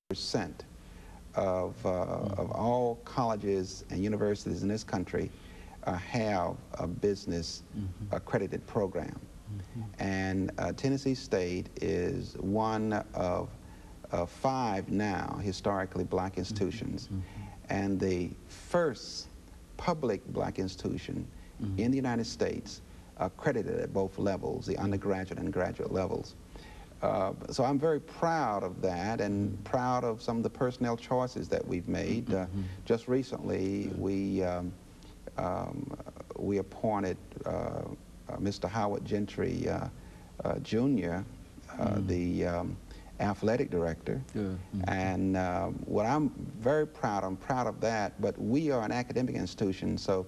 percent of all colleges and universities in this country have a business accredited program. And Tennessee State is one of 5 now historically black institutions, and the first public black institution in the United States accredited at both levels, the undergraduate and graduate levels. So I'm very proud of that, and proud of some of the personnel choices that we've made. Just recently, we appointed Mr. Howard Gentry Jr., the athletic director. And what I'm very proud of that, but we are an academic institution, so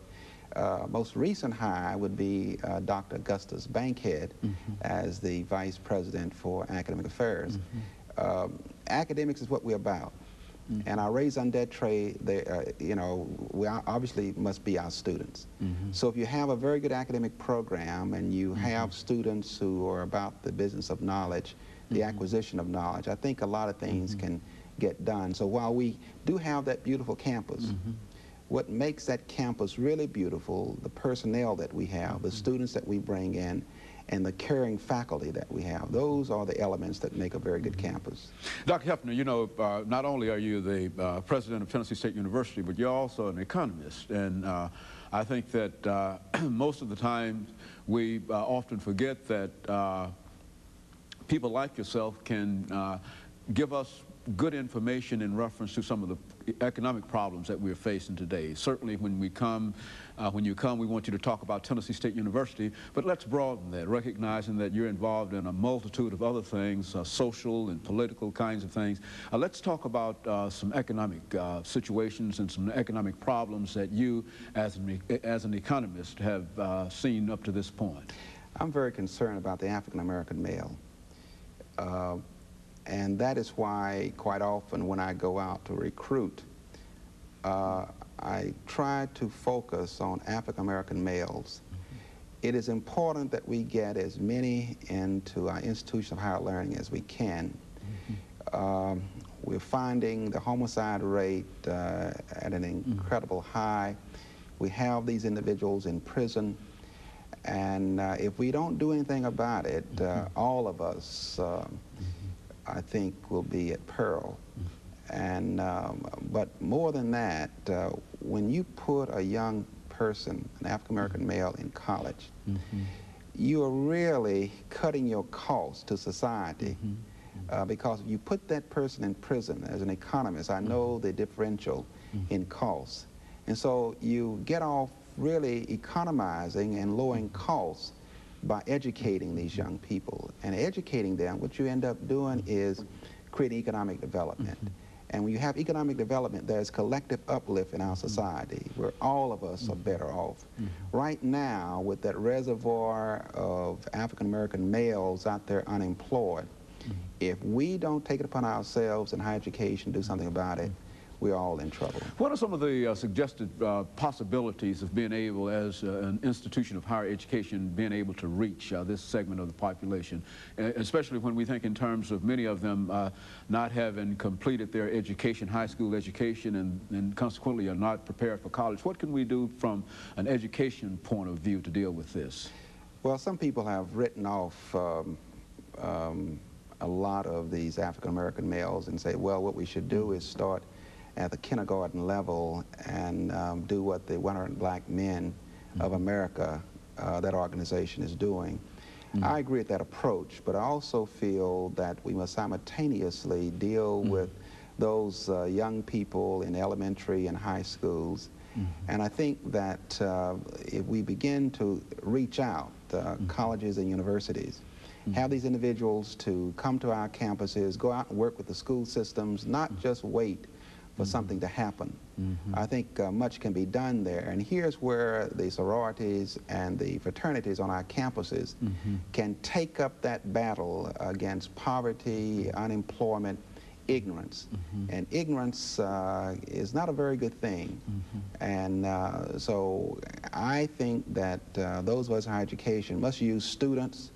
most recent hire would be Dr. Augustus Bankhead as the Vice President for Academic Affairs. Academics is what we're about. And our raison d'etre, you know, we obviously must be our students. So if you have a very good academic program and you have students who are about the business of knowledge, the acquisition of knowledge, I think a lot of things can get done. So while we do have that beautiful campus, what makes that campus really beautiful, the personnel that we have, the students that we bring in, and the caring faculty that we have, those are the elements that make a very good campus. Dr. Hefner, you know, not only are you the president of Tennessee State University, but you're also an economist. And I think that most of the time we often forget that people like yourself can give us good information in reference to some of the economic problems that we're facing today. Certainly when you come, we want you to talk about Tennessee State University, but let's broaden that, recognizing that you're involved in a multitude of other things, social and political kinds of things. Let's talk about some economic situations and some economic problems that you, as an economist, have seen up to this point. I'm very concerned about the African-American male. And that is why quite often when I go out to recruit, I try to focus on African-American males. It is important that we get as many into our institution of higher learning as we can. We're finding the homicide rate at an incredible high. We have these individuals in prison, and if we don't do anything about it, all of us I think will be at peril. And but more than that, when you put a young person, an African-American male, in college, you are really cutting your costs to society, because if you put that person in prison, as an economist, I know the differential in costs. And so you get off really economizing and lowering costs by educating these young people. And educating them, what you end up doing is creating economic development. And when you have economic development, there's collective uplift in our society where all of us are better off. Right now, with that reservoir of African-American males out there unemployed, if we don't take it upon ourselves in higher education, do something about it, we're all in trouble. What are some of the suggested possibilities of being able, as an institution of higher education, being able to reach this segment of the population, especially when we think in terms of many of them not having completed their education, high school education, and consequently are not prepared for college? What can we do from an education point of view to deal with this? Well, some people have written off a lot of these African-American males and say, well, what we should do is start at the kindergarten level and do what the 100 Black Men of America, that organization, is doing. I agree with that approach, but I also feel that we must simultaneously deal with those young people in elementary and high schools. And I think that if we begin to reach out, colleges and universities, have these individuals to come to our campuses, go out and work with the school systems, not just wait for something to happen. I think much can be done there. And here's where the sororities and the fraternities on our campuses can take up that battle against poverty, unemployment, ignorance. And ignorance is not a very good thing. And so I think that those of us in higher education must use students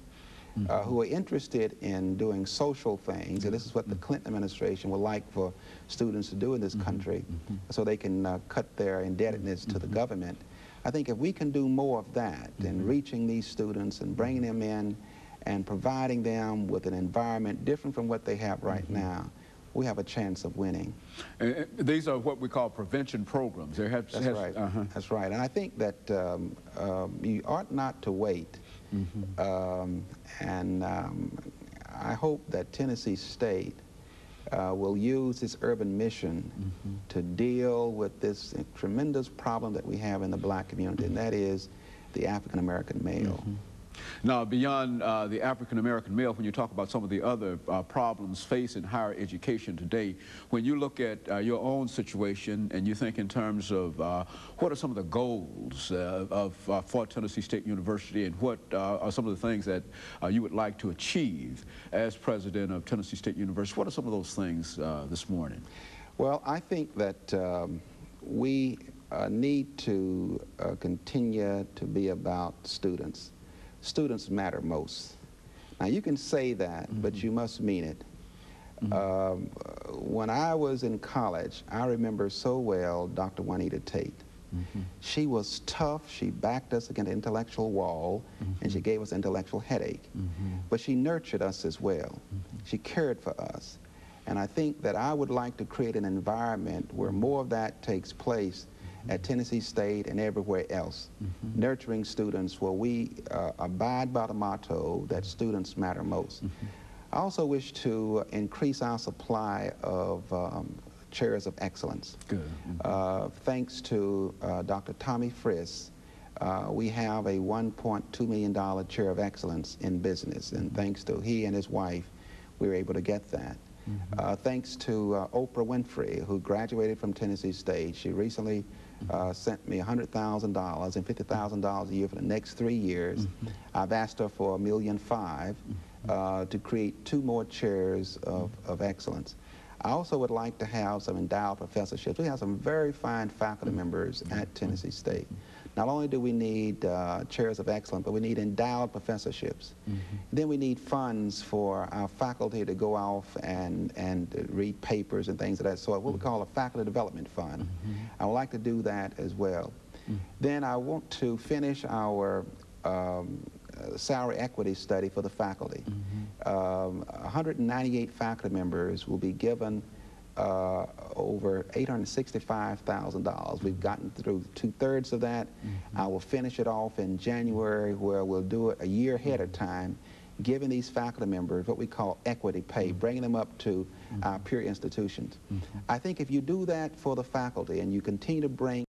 who are interested in doing social things, and this is what the Clinton administration would like for students to do in this country, so they can cut their indebtedness to the government. I think if we can do more of that in reaching these students and bringing them in and providing them with an environment different from what they have right now, we have a chance of winning. These are what we call prevention programs. That's right. That's right. And I think that you ought not to wait. I hope that Tennessee State will use this urban mission to deal with this tremendous problem that we have in the black community, and that is the African-American male. Now, beyond the African-American male, when you talk about some of the other problems facing higher education today, when you look at your own situation and you think in terms of what are some of the goals for Tennessee State University, and what are some of the things that you would like to achieve as president of Tennessee State University, what are some of those things this morning? Well, I think that we need to continue to be about students. Students matter most. Now, you can say that, but you must mean it. When I was in college, I remember so well Dr. Juanita Tate. She was tough. She backed us against an intellectual wall, and she gave us intellectual headache. But she nurtured us as well. She cared for us. And I think that I would like to create an environment where more of that takes place at Tennessee State and everywhere else, nurturing students where we abide by the motto that students matter most. I also wish to increase our supply of chairs of excellence. Good. Thanks to Dr. Tommy Friss, we have a $1.2 million chair of excellence in business, and thanks to he and his wife, we were able to get that. Thanks to Oprah Winfrey, who graduated from Tennessee State. She recently sent me $100,000 and $50,000 a year for the next 3 years. I've asked her for $1.5 million to create 2 more chairs of excellence. I also would like to have some endowed professorships. We have some very fine faculty members at Tennessee State. Not only do we need chairs of excellence, but we need endowed professorships. Then we need funds for our faculty to go off and read papers and things of that sort, what we call a faculty development fund. I would like to do that as well. Then I want to finish our salary equity study for the faculty. 198 faculty members will be given over $865,000. We've gotten through 2/3 of that. I will finish it off in January, where we'll do it a year ahead of time, giving these faculty members what we call equity pay, bringing them up to our peer institutions. I think if you do that for the faculty and you continue to bring